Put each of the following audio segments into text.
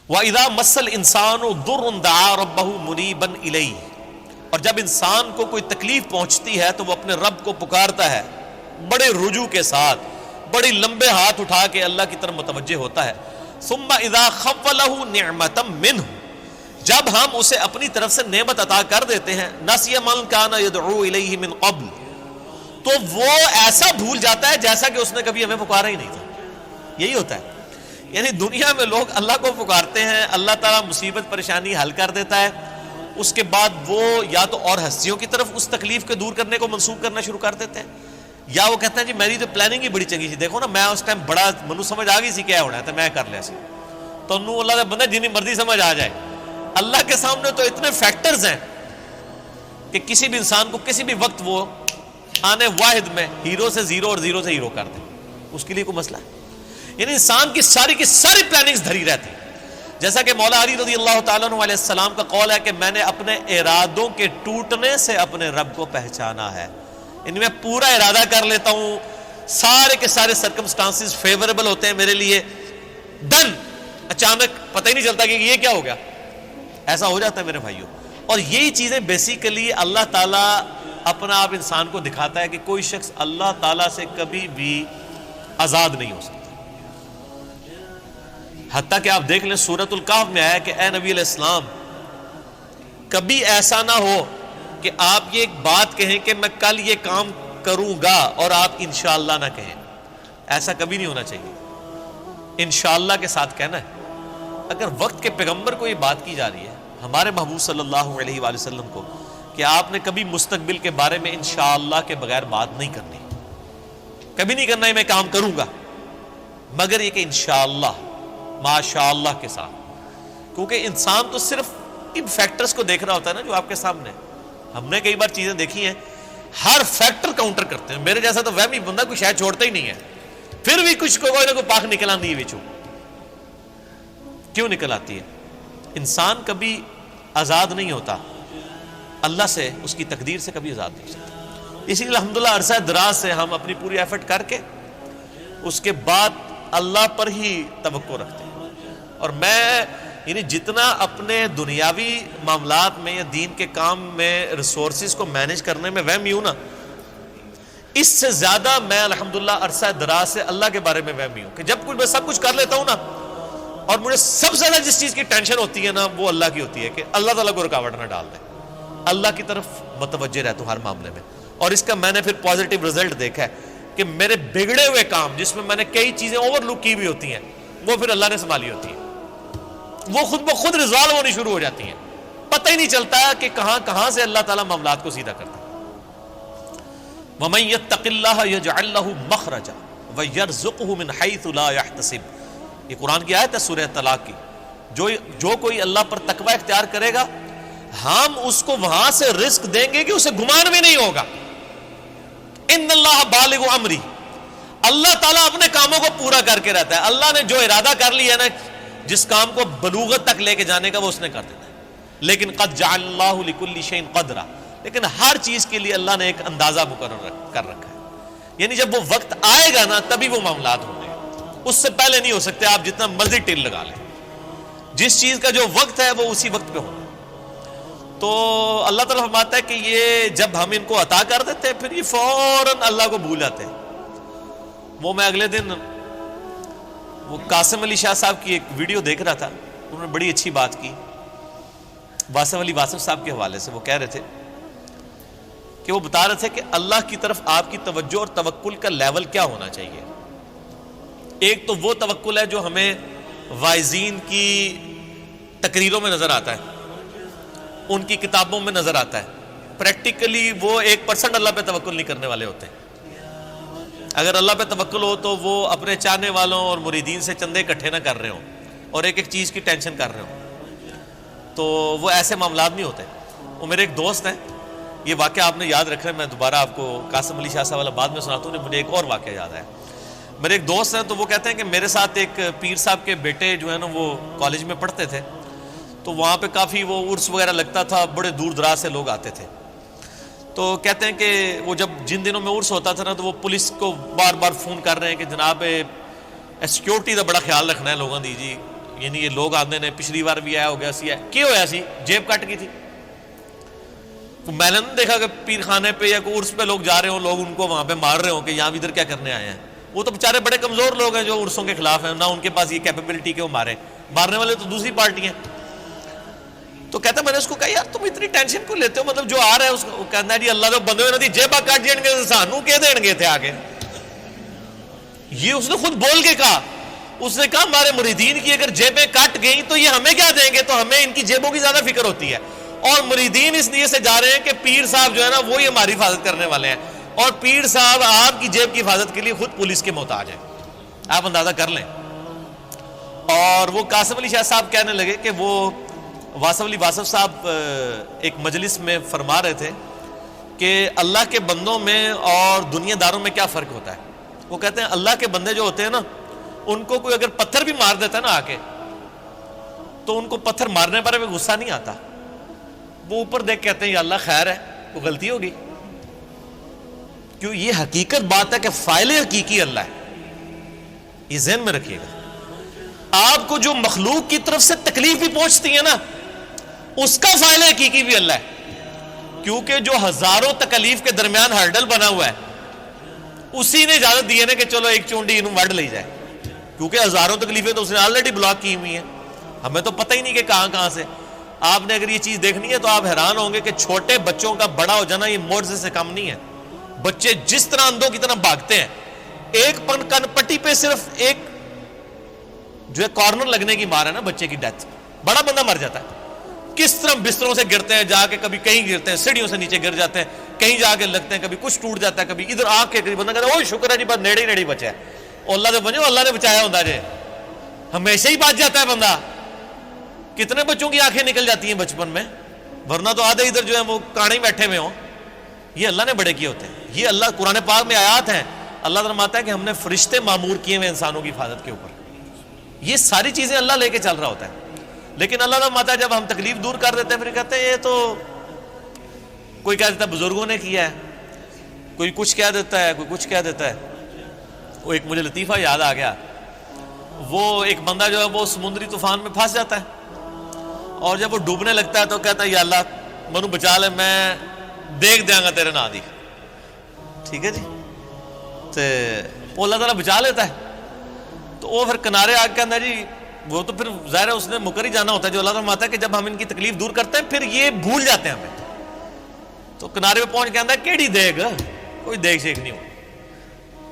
وَإِذَا مَسَّ الْإِنسَانُ ضُرٌّ دَعَا رَبَّهُ مُنِيبًا إِلَيْهِ، اور جب انسان کو کوئی تکلیف پہنچتی ہے تو وہ اپنے رب کو پکارتا ہے بڑے رجوع کے ساتھ، بڑی لمبے ہاتھ اٹھا کے اللہ کی طرف متوجہ ہوتا ہے۔ ثُمَّ إِذَا خَوَّلَهُ نِعْمَةً مِّنْهُ، جب ہم اسے اپنی طرف سے نعمت عطا کر دیتے ہیں، نَسِيَ مَن كَانَ يَدْعُو إِلَيْهِ مِن قَبْلُ، تو وہ ایسا بھول جاتا ہے جیسا کہ اس نے کبھی ہمیں پکارا ہی نہیں تھا۔ یہی ہوتا ہے، یعنی دنیا میں لوگ اللہ کو پکارتے ہیں، اللہ تعالیٰ مصیبت پریشانی حل کر دیتا ہے، اس کے بعد وہ یا تو اور ہستیوں کی طرف اس تکلیف کے دور کرنے کو منسوخ کرنا شروع کر دیتے ہیں، یا وہ کہتے ہیں جی میری تو پلاننگ ہی بڑی چنگی تھی، دیکھو نا میں اس ٹائم بڑا منو سمجھ آ گئی سی کیا ہونا ہے تو میں کر لیا سی، تو انہوں اللہ کا بندہ جنی مرضی سمجھ آ جائے۔ اللہ کے سامنے تو اتنے فیکٹرز ہیں کہ کسی بھی انسان کو کسی بھی وقت وہ آنے واحد میں ہیرو سے زیرو اور زیرو سے ہیرو کر دے، اس کے لیے کوئی مسئلہ ہے؟ یعنی انسان کی ساری پلاننگز دھری رہتی، جیسا کہ مولا علی رضی اللہ تعالیٰ عنہ علیہ السلام کا قول ہے کہ میں نے اپنے ارادوں کے ٹوٹنے سے اپنے رب کو پہچانا ہے، ان میں پورا ارادہ کر لیتا ہوں، سارے کے سارے سرکمسٹانسز فیوریبل ہوتے ہیں میرے لیے، ڈن، اچانک پتہ ہی نہیں چلتا کہ یہ کیا ہو گیا، ایسا ہو جاتا ہے میرے بھائیوں۔ اور یہی چیزیں بیسیکلی اللہ تعالیٰ اپنا آپ انسان کو دکھاتا ہے کہ کوئی شخص اللہ تعالیٰ سے کبھی بھی آزاد نہیں ہو سکتا، حتیٰ کہ آپ دیکھ لیں سورۃ الکہف میں آیا کہ اے نبی علیہ السلام کبھی ایسا نہ ہو کہ آپ یہ ایک بات کہیں کہ میں کل یہ کام کروں گا اور آپ انشاءاللہ نہ کہیں، ایسا کبھی نہیں ہونا چاہیے، انشاءاللہ کے ساتھ کہنا ہے۔ اگر وقت کے پیغمبر کو یہ بات کی جا رہی ہے، ہمارے محبوب صلی اللہ علیہ وآلہ وسلم کو، کہ آپ نے کبھی مستقبل کے بارے میں انشاءاللہ کے بغیر بات نہیں کرنی، کبھی نہیں کرنا ہے میں کام کروں گا، مگر یہ کہ انشاءاللہ ماشاءاللہ کے ساتھ، کیونکہ انسان تو صرف ان فیکٹرز کو دیکھ رہا ہوتا ہے نا جو آپ کے سامنے۔ ہم نے کئی بار چیزیں دیکھی ہیں، ہر فیکٹر کاؤنٹر کرتے ہیں، میرے جیسا تو وہمی بندہ کوئی شاید چھوڑتا ہی نہیں ہے، پھر بھی کچھ کوئی نہ کوئی پاک نکل آتی ہے بچوں، کیوں نکل آتی ہے؟ انسان کبھی آزاد نہیں ہوتا اللہ سے، اس کی تقدیر سے کبھی آزاد نہیں ہو سکتا۔ اسی لیے الحمدللہ عرصہ دراز سے ہم اپنی پوری ایفرٹ کر کے اس کے بعد اللہ پر ہی توقع رکھتے ہیں، اور میں یعنی جتنا اپنے دنیاوی معاملات میں یا دین کے کام میں ریسورسز کو مینیج کرنے میں وہمی ہوں نا، اس سے زیادہ میں الحمدللہ عرصہ دراز سے اللہ کے بارے میں وہمی ہوں کہ جب کچھ میں سب کچھ کر لیتا ہوں نا، اور مجھے سب سے زیادہ جس چیز کی ٹینشن ہوتی ہے نا وہ اللہ کی ہوتی ہے کہ اللہ تعالیٰ کو رکاوٹ نہ ڈال دے، اللہ کی طرف متوجہ رہتا ہوں ہر معاملے میں۔ اور اس کا میں نے پھر پازیٹیو رزلٹ دیکھا ہے کہ میرے بگڑے ہوئے کام جس میں نے کئی چیزیں اوور لک کی بھی ہوتی ہیں، وہ پھر اللہ نے سنبھالی ہوتی ہیں، وہ خود بخود ریزالو ہونی شروع ہو جاتی ہیں، پتہ ہی نہیں چلتا کہ کہاں سے اللہ تعالیٰ معاملات کو سیدھا کرتا ہے۔ وَمَن يَتَّقِ اللَّهَ يَجْعَل لَّهُ مَخْرَجًا وَيَرْزُقْهُ مِنْ حَيْثُ لَا يَحْتَسِبُ، یہ قرآن کی آیت ہے سورہ طلاق کی، جو کوئی اللہ پر تقوی اختیار کرے گا ہم اس کو وہاں سے رزق دیں گے کہ اسے گمان بھی نہیں ہوگا۔ ان اللہ بالغ امری، اللہ تعالیٰ اپنے کاموں کو پورا کر کے رہتا ہے، اللہ نے جو ارادہ کر لیا ہے نا جس کام کو بلوغت تک لے کے جانے کا وہ اس نے کر دیتا ہے، لیکن قد جعل اللہ لکل شیء قدرا، لیکن ہر چیز کے لیے اللہ نے ایک اندازہ مقرر کر رکھا ہے، یعنی جب وہ وقت آئے گا نا تبھی وہ معاملات ہوں گے، اس سے پہلے نہیں ہو سکتے، آپ جتنا مرضی ٹل لگا لیں، جس چیز کا جو وقت ہے وہ اسی وقت پہ ہونا۔ تو اللہ تعالیٰ فرماتا ہے کہ یہ جب ہم ان کو عطا کر دیتے ہیں پھر یہ فوراً اللہ کو بھول جاتے ہیں۔ وہ میں اگلے دن وہ قاسم علی شاہ صاحب کی ایک ویڈیو دیکھ رہا تھا، انہوں نے بڑی اچھی بات کی واسف علی واسف صاحب کے حوالے سے، وہ کہہ رہے تھے کہ وہ بتا رہے تھے کہ اللہ کی طرف آپ کی توجہ اور توکل کا لیول کیا ہونا چاہیے۔ ایک تو وہ توکل ہے جو ہمیں واعظین کی تقریروں میں نظر آتا ہے، ان کی کتابوں میں نظر آتا ہے، پریکٹیکلی وہ 1% اللہ پہ توکل نہیں کرنے والے ہوتے ہیں۔ اگر اللہ پہ توکل ہو تو وہ اپنے چاہنے والوں اور مریدین سے چندے اکٹھے نہ کر رہے ہوں اور ایک ایک چیز کی ٹینشن کر رہے ہوں، تو وہ ایسے معاملات نہیں ہوتے۔ وہ میرے ایک دوست ہیں، یہ واقعہ آپ نے یاد رکھ رہے ہیں، میں دوبارہ آپ کو قاسم علی شاہ صاحب والا بعد میں سناتا ہوں، مجھے ایک اور واقعہ یاد ہے۔ میرے ایک دوست ہیں تو وہ کہتے ہیں کہ میرے ساتھ ایک پیر صاحب کے بیٹے جو ہے نا وہ کالج میں پڑھتے تھے، تو وہاں پہ کافی وہ عرس وغیرہ لگتا تھا، بڑے دور دراز سے لوگ آتے تھے، تو کہتے ہیں کہ وہ جب جن دنوں میں عرس ہوتا تھا نا تو وہ پولیس کو بار بار فون کر رہے ہیں کہ جناب سیکورٹی کا بڑا خیال رکھنا ہے لوگوں کی جی. یعنی یہ لوگ آتے ہیں پچھلی بار بھی آیا ہو گیا سی کی ہویا سی جیب کٹ گئی تھی. میں نے دیکھا کہ پیر خانے پہ یا کوئی عرس پہ لوگ جا رہے ہوں, لوگ ان کو وہاں پہ مار رہے ہوں کہ یہاں ادھر کیا کرنے آئے ہیں. وہ تو بیچارے بڑے کمزور لوگ ہیں جو عرسوں کے خلاف ہیں, نہ ان کے پاس یہ کیپیبلٹی کہ وہ مارنے والے تو دوسری پارٹی ہیں. تو کہتا میں نے اس کو کہا یار تم اتنی ٹینشن کو لیتے ہو, مطلب جو آ رہا ہے اس کو کہنا ہے جی اللہ تو بندے ہوئے جیبا کٹ جان گے سانو کہ دین گے تھے آگے. یہ اس نے خود بول کے کہا. اس نے کہا ہمارے مریدین کی اگر جیبیں کٹ گئیں تو یہ ہمیں کیا دیں گے, تو ہمیں ان کی جیبوں کی زیادہ فکر ہوتی ہے. اور مریدین اس لیے سے جا رہے ہیں کہ پیر صاحب جو ہے نا وہی ہماری حفاظت کرنے والے ہیں, اور پیر صاحب آپ کی جیب کی حفاظت کے لیے خود پولیس کے محتاج ہیں. آپ اندازہ کر لیں. اور وہ قاسم علی شاہ صاحب کہنے لگے کہ وہ واصف علی واصف صاحب ایک مجلس میں فرما رہے تھے کہ اللہ کے بندوں میں اور دنیا داروں میں کیا فرق ہوتا ہے. وہ کہتے ہیں اللہ کے بندے جو ہوتے ہیں نا ان کو کوئی اگر پتھر بھی مار دیتا ہے نا آ کے, تو ان کو پتھر مارنے پر بھی غصہ نہیں آتا. وہ اوپر دیکھ کہتے ہیں یا اللہ خیر ہے, وہ غلطی ہوگی. کیوں, یہ حقیقت بات ہے کہ فاعل حقیقی اللہ ہے. یہ ذہن میں رکھیے گا. آپ کو جو مخلوق کی طرف سے تکلیف بھی پہنچتی ہے نا اس کا فاعل حقیقی بھی اللہ ہے, کیونکہ جو ہزاروں تکلیف کے درمیان ہرڈل بنا ہوا ہے اسی نے اجازت دی ہے نا کہ چلو ایک چونڈی انہوں وڈ لے جائے, کیونکہ ہزاروں تکلیفیں تو اس نے آلریڈی بلاک کی ہوئی ہیں. ہمیں تو پتہ ہی نہیں کہ کہاں کہاں سے. آپ نے اگر یہ چیز دیکھنی ہے تو آپ حیران ہوں گے کہ چھوٹے بچوں کا بڑا ہو جانا یہ معجزے سے کم نہیں ہے. بچے جس طرح اندھوں کی طرح بھاگتے ہیں, ایک کن پٹی پہ صرف ایک جو ہے کارنر لگنے کی مار ہے نا بچے کی ڈیتھ, بڑا بندہ مر جاتا ہے. کس طرح بستروں سے گرتے ہیں, جا کے کبھی کہیں گرتے ہیں, سیڑھیوں سے نیچے گر جاتے ہیں, کہیں جا کے لگتے ہیں, کبھی کچھ ٹوٹ جاتا ہے, کبھی ادھر آ کے بندہ کہتا ہے اوہ شکر ہے جی بس نیڑے ہی بچا ہے. اللہ سے بنو اللہ نے بچایا ہوتا ہے, ہمیشہ ہی بچ جاتا ہے بندہ. کتنے بچوں کی آنکھیں نکل جاتی ہیں بچپن میں, ورنہ تو آدھے ادھر جو ہے وہ کانے ہی بیٹھے ہوئے ہوں. یہ اللہ نے بڑے کیے ہوتے ہیں. یہ اللہ قرآن پاک میں آیات ہیں, اللہ فرماتا ہے کہ ہم نے فرشتے معمور کیے ہوئے انسانوں کی حفاظت کے اوپر. یہ ساری چیزیں اللہ لے کے چل رہا ہوتا ہے. لیکن اللہ فرماتا ہے جب ہم تکلیف دور کر دیتے ہیں پھر کہتے ہیں یہ تو کوئی کہہ دیتا ہے بزرگوں نے کیا ہے, کوئی کچھ کہہ دیتا ہے, کوئی کچھ کہہ دیتا ہے. وہ ایک مجھے لطیفہ یاد آ گیا. وہ ایک بندہ جو ہے وہ سمندری طوفان میں پھنس جاتا ہے, اور جب وہ ڈوبنے لگتا ہے تو کہتا ہے یا اللہ منو بچا لے, میں دیکھ دیا گا تیرے نا دی. ٹھیک ہے جی, تو وہ اللہ تعالیٰ بچا لیتا ہے. تو وہ پھر کنارے آ کے کہنا جی وہ تو پھر ظاہر ہے اس نے مکر ہی جانا ہوتا ہے. جو اللہ تعالیٰ آتا ہے کہ جب ہم ان کی تکلیف دور کرتے ہیں پھر یہ بھول جاتے ہیں ہمیں. تو کنارے پہ پہنچ کے آتا ہے کیڑی دیکھ, کوئی دیکھ شیک نہیں ہو.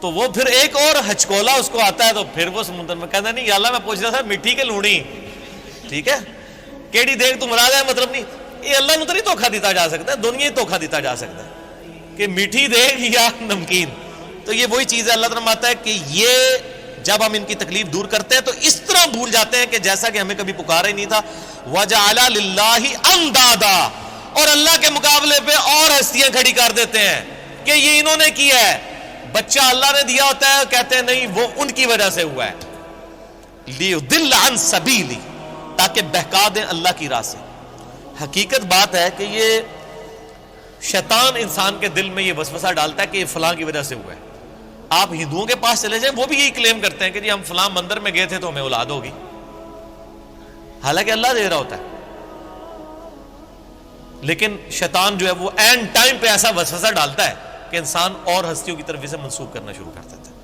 تو وہ پھر ایک اور ہچکولا اس کو آتا ہے, تو پھر وہ سمندر میں کہتا ہے نہیں یا اللہ میں پوچھ رہا تھا مٹھی کے لونی. ٹھیک ہے, کیڑی دیکھ تو مراد ہے مطلب نہیں, یہ اللہ نے تو نہیں دھوکھا دیتا جا سکتا ہے, دنیا ہی دھوکھا دیتا جا سکتا ہے کہ میٹھی دیکھ یا نمکین. تو یہ وہی چیز ہے. اللہ تعالیٰ فرماتا ہے کہ یہ جب ہم ان کی تکلیف دور کرتے ہیں تو اس طرح بھول جاتے ہیں کہ جیسا کہ ہمیں کبھی پکارا ہی نہیں تھا. وَجَعَلَ لِلَّهِ أَنْدَادًا, اور اللہ کے مقابلے پہ اور ہستیاں کھڑی کر دیتے ہیں کہ یہ انہوں نے کیا ہے. بچہ اللہ نے دیا ہوتا ہے, کہتے ہیں نہیں وہ ان کی وجہ سے ہوا ہے. لِيُضِلَّ عَنْ سَبِيلِهِ, تاکہ بہکا دیں اللہ کی راہ سے. حقیقت بات ہے کہ یہ شیطان انسان کے دل میں یہ وسوسہ ڈالتا ہے کہ یہ فلاں کی وجہ سے ہوا ہے. آپ ہندوؤں کے پاس چلے جائیں, وہ بھی یہی کلیم کرتے ہیں کہ جی ہم فلاں مندر میں گئے تھے تو ہمیں اولاد ہوگی, حالانکہ اللہ دے رہا ہوتا ہے. لیکن شیطان جو ہے وہ اینڈ ٹائم پہ ایسا وسوسہ ڈالتا ہے کہ انسان اور ہستیوں کی طرف اسے منسوخ کرنا شروع کر دیتا ہے.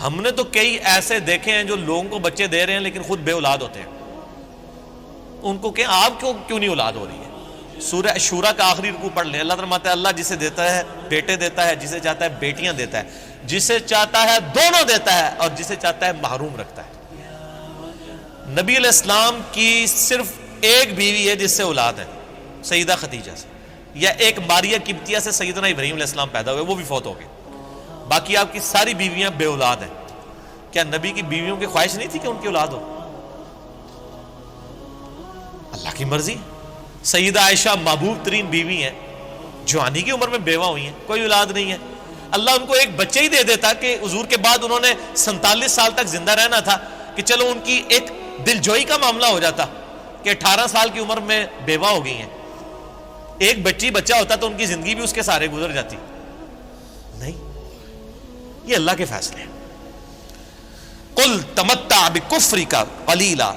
ہم نے تو کئی ایسے دیکھے ہیں جو لوگوں کو بچے دے رہے ہیں لیکن خود بے اولاد ہوتے ہیں. ان کو کہ آپ کیوں نہیں اولاد ہو رہی ہے. سورہ شورا کا آخری رکوع پڑھ لیں. اللہ فرماتا ہے اللہ جسے دیتا ہے بیٹے دیتا ہے, جسے چاہتا ہے بیٹیاں دیتا ہے, جسے چاہتا ہے دونوں دیتا ہے, اور جسے چاہتا ہے محروم رکھتا ہے. نبی علیہ السلام کی صرف ایک بیوی ہے جس سے اولاد ہے, سیدہ خدیجہ سے, یا ایک ماریہ قبطیہ سے سیدنا ابراہیم علیہ السلام پیدا ہوئے, وہ بھی فوت ہو گئے. باقی آپ کی ساری بیویاں بے اولاد ہیں. کیا نبی کی بیویوں کی خواہش نہیں تھی کہ ان کی اولاد ہو؟ اللہ کی مرضی. سیدہ عائشہ محبوب ترین بیوی ہیں, جوانی کی عمر میں بیوہ ہوئی ہیں, کوئی اولاد نہیں ہے. اللہ ان کو ایک بچے ہی دے دیتا کہ حضور کے بعد انہوں نے 47 سال تک زندہ رہنا تھا, کہ چلو ان کی ایک دل جوئی کا معاملہ ہو جاتا کہ 18 سال کی عمر میں بیوہ ہو گئی ہیں. ایک بچہ ہوتا تو ان کی زندگی بھی اس کے سارے گزر جاتی. نہیں, یہ اللہ کے فیصلے ہیں. قل تمتع بکفرک قلیلا.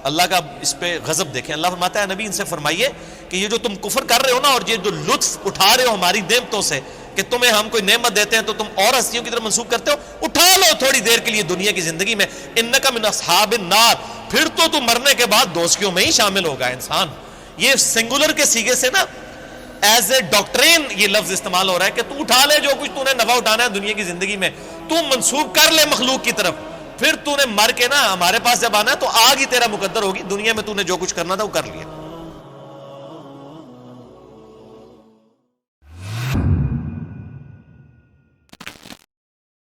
اللہ کا اس پہ غضب دیکھیں. اللہ فرماتا ہے نبی ان سے فرمائیے کہ یہ جو تم کفر کر رہے ہو نا، اور یہ جو لطف اٹھا رہے ہو ہماری نعمتوں سے، کہ تمہیں ہم کوئی نعمت دیتے ہیں تو تم اور ہستیوں کی طرف منسوب کرتے ہو، اٹھا لو تھوڑی دیر کے لیے دنیا کی زندگی میں. انک من اصحاب النار، پھر تو تم مرنے کے بعد دوزخیوں میں ہی شامل ہوگا انسان. یہ سنگولر کے سیغے سے نا ایز اے ڈاکٹرین یہ لفظ استعمال ہو رہا ہے کہ تو اٹھا لے جو کچھ تو نے نفع اٹھانا ہے دنیا کی زندگی میں، تو منسوب کر لے مخلوق کی طرف، پھر تو نے مر کے نا ہمارے پاس جب آنا ہے تو آگ ہی تیرا مقدر ہوگی. دنیا میں تو نے جو کچھ کرنا تھا وہ کر لیا.